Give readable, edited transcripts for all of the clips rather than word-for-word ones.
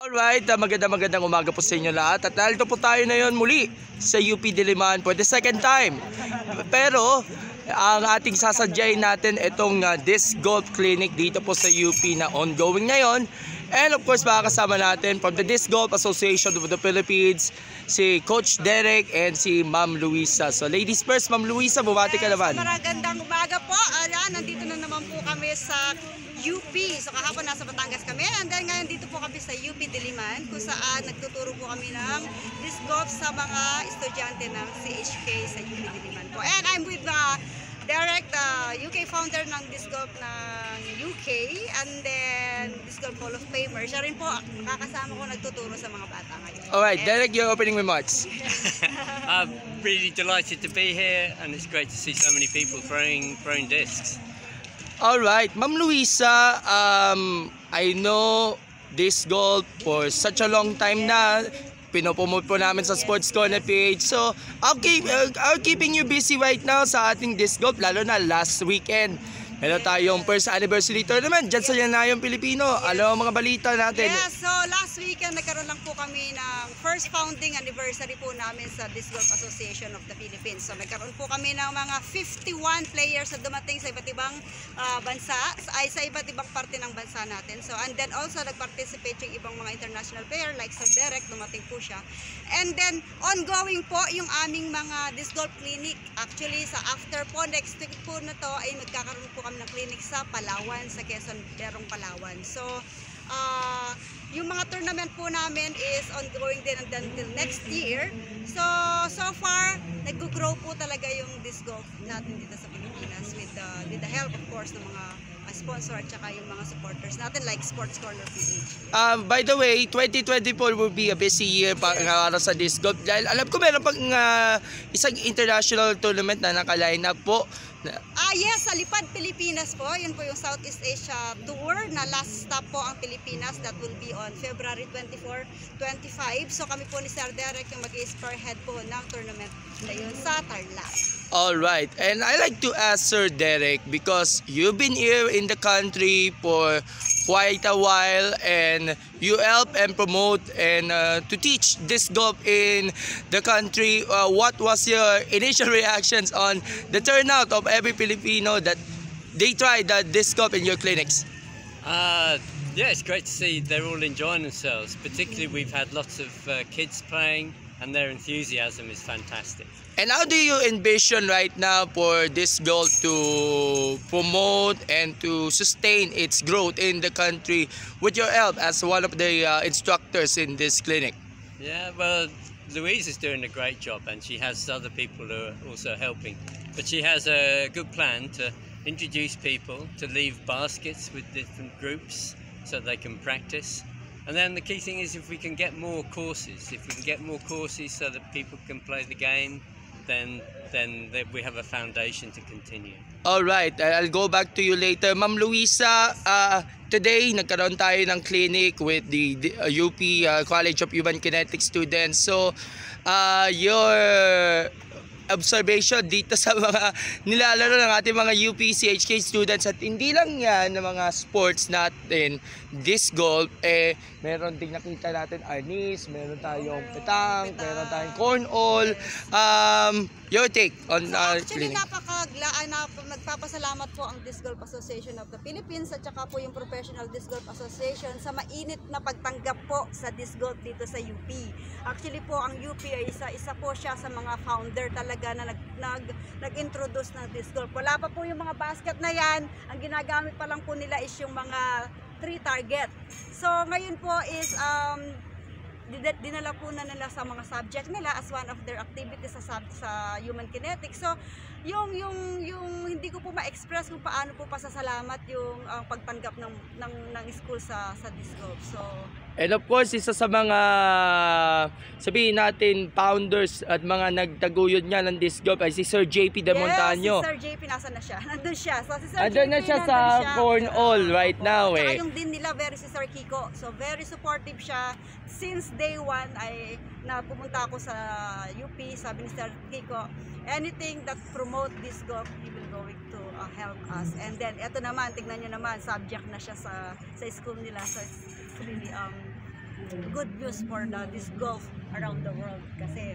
Alright, magandang umaga po sa inyo lahat. At narito po tayo na yon muli sa UP Diliman for the second time. Pero ang ating sasadyain natin itong disc golf clinic dito po sa UP na ongoing ngayon. And of course makakasama natin from the Disc Golf Association of the Philippines si Coach Derek and si Ma'am Luisa. So ladies first, Ma'am Luisa, bumati ka naman. Magandang umaga po. Nandito na naman po kami sa UP. So kahapon nasa Batangas kami, and then ngayon dito po kami sa UP Diliman kung saan nagtuturo po kami ng disc golf sa mga estudyante ng CHK sa UP Diliman po. And I'm with Derek, the UK founder ng disc golf ng UK, and then disc golf Hall of Famer. Siya rin po nakakasama ko nagtuturo sa mga bata ngayon. Alright, Derek, your opening remarks. I'm really delighted to be here, and it's great to see so many people throwing discs. Alright, Ma'am Luisa, I know disc golf for such a long time na. Pinopromote po namin sa Sports Corner page. So, I'm keeping you busy right now sa ating disc golf, lalo na last weekend. Meron tayong first anniversary tournament dyan sa Yanayong Pilipino. Ano ang mga balita natin? Yes, so last weekend nagkaroon lang po kami ng first founding anniversary po namin sa Disc Golf Association of the Philippines. So nagkaroon po kami ng mga 51 players na dumating sa iba't ibang bansa, sa iba't ibang parte ng bansa natin. So and then also nag-participate yung ibang mga international player like Sir Derek, dumating po siya. And then ongoing po yung aming mga disc golf clinic. Actually sa after po, next week po na to ay magkakaroon po kami ng clinic sa Palawan, sa Quezon, Berong, Palawan. So, yung mga tournament po namin is ongoing din until next year. So far, nag-grow po talaga yung disc golf natin dito sa Pilipinas with the help, of course, ng mga sponsor at saka yung mga supporters natin like Sports Corner PH. By the way, 2024 will be a busy year para sa disc golf. Dahil alam ko meron pang isang international tournament na naka-line up po. Yes, sa Lipad, Pilipinas po. Yun po yung Southeast Asia Tour na last stop po ang Pilipinas. That will be on February 24, 25. So kami po ni Sir Derek yung mag-spearhead po ng tournament na yun sa Tarlac. Alright, and I like to ask Sir Derek because you've been here in the country for quite a while and you help and promote and to teach disc golf in the country. What was your initial reactions on the turnout of every Filipino that they tried the disc golf in your clinics? Yeah, it's great to see they're all enjoying themselves. Particularly we've had lots of kids playing, and their enthusiasm is fantastic. And how do you envision right now for disc golf to promote and to sustain its growth in the country with your help as one of the instructors in this clinic? Yeah, well, Louise is doing a great job, and she has other people who are also helping. But she has a good plan to introduce people, to leave baskets with different groups so they can practice. And then the key thing is if we can get more courses, so that people can play the game, then we have a foundation to continue. Alright, I'll go back to you later. Ma'am Luisa, today nagkaroon tayo ng clinic with the UP College of Human Kinetics students. So, your observation dito sa mga nilalaro ng ating mga UP CHK students, at hindi lang yan ng mga sports natin, disc golf, meron din nakita natin arnis, meron tayong petang, meron tayong cornhole. Your take on Actually, clinic? nagpapasalamat po ang Disc Golf Association of the Philippines at saka po yung Professional Disc Golf Association sa mainit na pagtanggap po sa disc golf dito sa UP. Actually po, ang UP ay isa po siya sa mga founder talaga na nag-introduce ng disc golf. Wala pa po yung mga basket na yan. Ang ginagamit pa lang po nila is yung mga 3 target. So ngayon po is dinala po na nila sa mga subject nila as one of their activities sa human kinetics. So yung hindi ko po ma-express kung paano po pasasalamat yung pagtanggap ng school sa disc golf. So and of course, isa sa mga sabihin natin founders at mga nagtaguyod niya ng disc golf ay si Sir JP De Montaño. Yes, si Sir JP nasa na siya. Nandun siya. So si Sir Andun JP na siya sa cornhole right now Saka yung din nila si Sir Kiko. So very supportive siya. Since day one ay pumunta ako sa UP, sabi ni Sir Kiko, anything that promote disc golf, he will going to help us. And then eto naman, tignan nyo naman, subject na siya sa school nila. So it's really good news for the disc golf around the world. Kasi,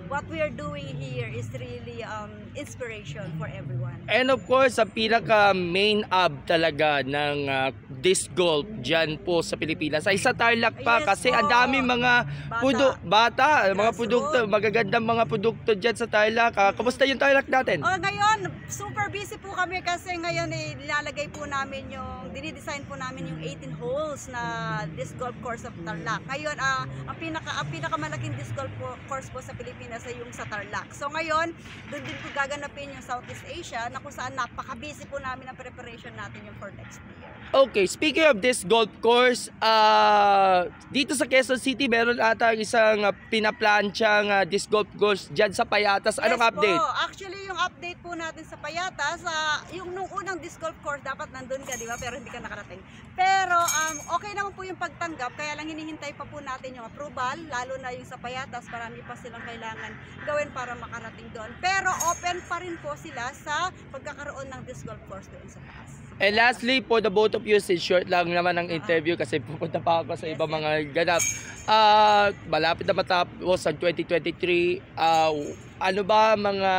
what we are doing here is really inspiration for everyone. And of course, ang pinaka main hub talaga ng disc golf dyan po sa Pilipinas ay sa Tarlac pa. Yes Kasi po. ang dami mga mga Grassroots. produkto, magagandang mga produkto dyan sa Tarlac. Kamusta yung Tarlac natin? Ngayon, super busy po kami kasi ngayon nilalagay po namin dinidesign po namin yung 18 holes na disc golf course of Tarlac. Ngayon, ang pinakamalaking disc golf course po sa Pilipinas ay yung sa Tarlac. So ngayon, doon din po gaganapin yung Southeast Asia na kung saan napaka-busy po namin ang preparation natin yung for next year. Okay, speaking of this golf course, dito sa Quezon City, meron ata isang pinaplanchang disc golf course dyan sa Payatas. Anong Yes update? Po. Actually, yung update po natin sa Payatas, yung nung unang disc golf course, dapat nandun ka, di ba? Pero hindi ka nakarating. Pero okay naman po yung pagtanggap, kaya lang hinihintay pa po natin yung approval, lalo na yung sa Payatas, marami pa silang kailangan gawin para makarating doon. Pero open pa rin po sila sa pagkakaroon ng disc golf course doon sa taas. And lastly, for the both of you, since short lang naman ang interview kasi pupunta pa ako sa ibang mga ganap. Malapit na matapos ang 2023. Ano ba mga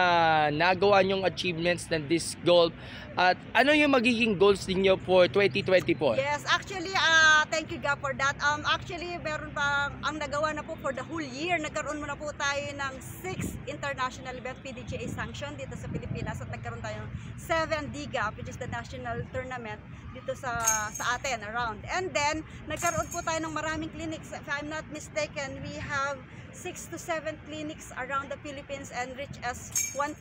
nagawa nyong achievements ng disc golf? At ano yung magiging goals ninyo for 2024? Yes, actually, thank you God for that. Actually, meron pa ang nagawa na po for the whole year. Nagkaroon muna po tayo ng 6 international event PDGA sanction dito sa Pilipinas at nagkaroon tayo ng 7 DGAP, which is the national tournament dito sa atin around. And then, nagkaroon po tayo ng maraming clinics. If I'm not mistaken, we have 6 to 7 clinics around the Philippines and reach as 1,000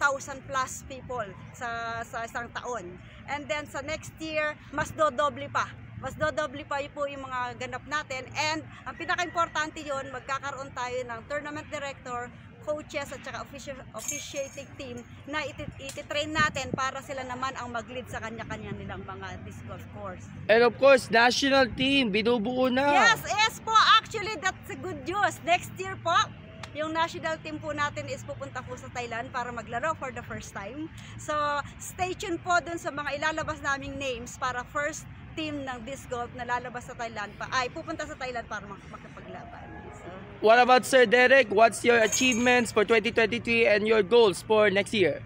plus people sa isang taon. And then sa next year, mas dodoble pa. Mas dodoble pa po yung mga ganap natin. And ang pinaka-importante yun, magkakaroon tayo ng tournament director, coaches at saka officiating team na iti-train natin para sila naman ang mag-lead sa kanya-kanya nilang mga disc golf course. And of course, national team, binubuo na. Yes po. Actually, that's a good news. Next year po, yung national team po natin is pupunta po sa Thailand para maglaro for the first time. So, stay tuned po dun sa mga ilalabas naming names para first team ng disc golf na lalabas sa Thailand pupunta sa Thailand para makipaglaban. So, What about Sir Derek? What's your achievements for 2023 and your goals for next year?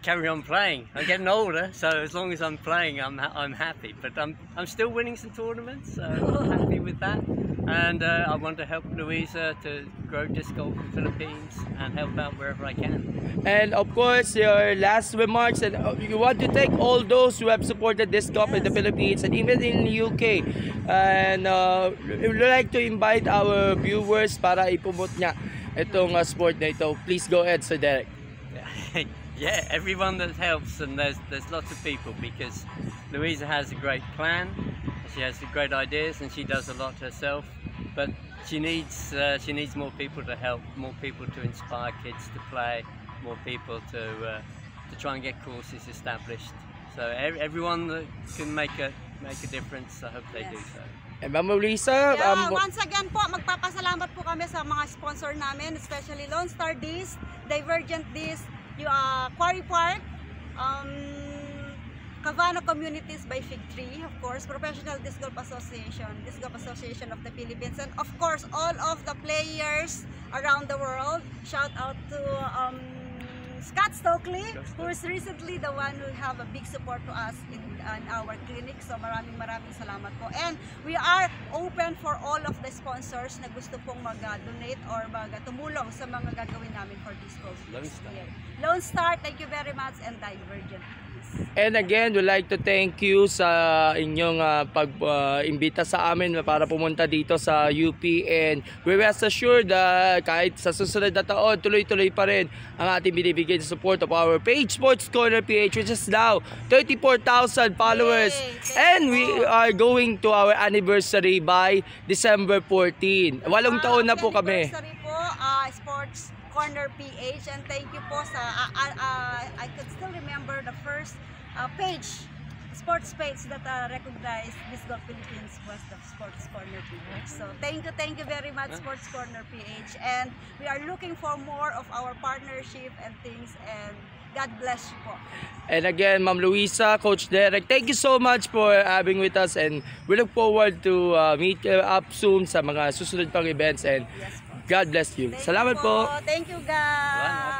Carry on playing. I'm getting older, so as long as I'm playing, I'm happy. But I'm still winning some tournaments, so I'm happy with that. And I want to help Louisa to grow disc golf in the Philippines and help out wherever I can. And of course, your last remarks, and you want to thank all those who have supported disc golf in the Philippines and even in the UK. And we would like to invite our viewers para ipromote niya itong sport na ito. Please go ahead, Sir Derek. Yeah, everyone that helps, and there's lots of people, because Louisa has a great plan, she has great ideas, and she does a lot herself. But she needs more people to help, more people to inspire kids to play, more people to try and get courses established. So everyone that can make a difference, I hope they do so. And Ma'am Louisa, once again po, magpapasalamat po kami sa mga sponsor namin, especially Lone Star Disc, Divergent Disc, Quarry Park, Cavano Communities by Fig Tree, of course, Professional Disc Golf Association of the Philippines, and of course all of the players around the world. Shout out to Scott Stokely, who is recently the one who have a big support to us in our clinic. So maraming salamat po. And we are open for all of the sponsors na gusto pong mag-donate or tumulong sa mga gagawin namin for disc golf. Lone Star, thank you very much, and Divergent. and again, we'd like to thank you sa inyong pag-imbita sa amin para pumunta dito sa UP, and we rest assured kahit sa susunod na taon, tuloy-tuloy pa rin ang ating binibigay sa support of our page, Sports Corner PH, which is now 34,000 followers. And we are going to our anniversary by December 14. 8 taon na po kami. Anniversary po, Sports Corner PH, and thank you po sa I could still remember the first sports page that recognized Disc Golf Philippines was the Sports Corner PH. So thank you very much, Sports Corner PH, and we are looking for more of our partnership and things, and God bless you po. And again, Ma'am Luisa, Coach Derek, thank you so much for having with us, and we look forward to meet up soon sa mga susunod pang events, and God bless you. Salamat po. Thank you, guys.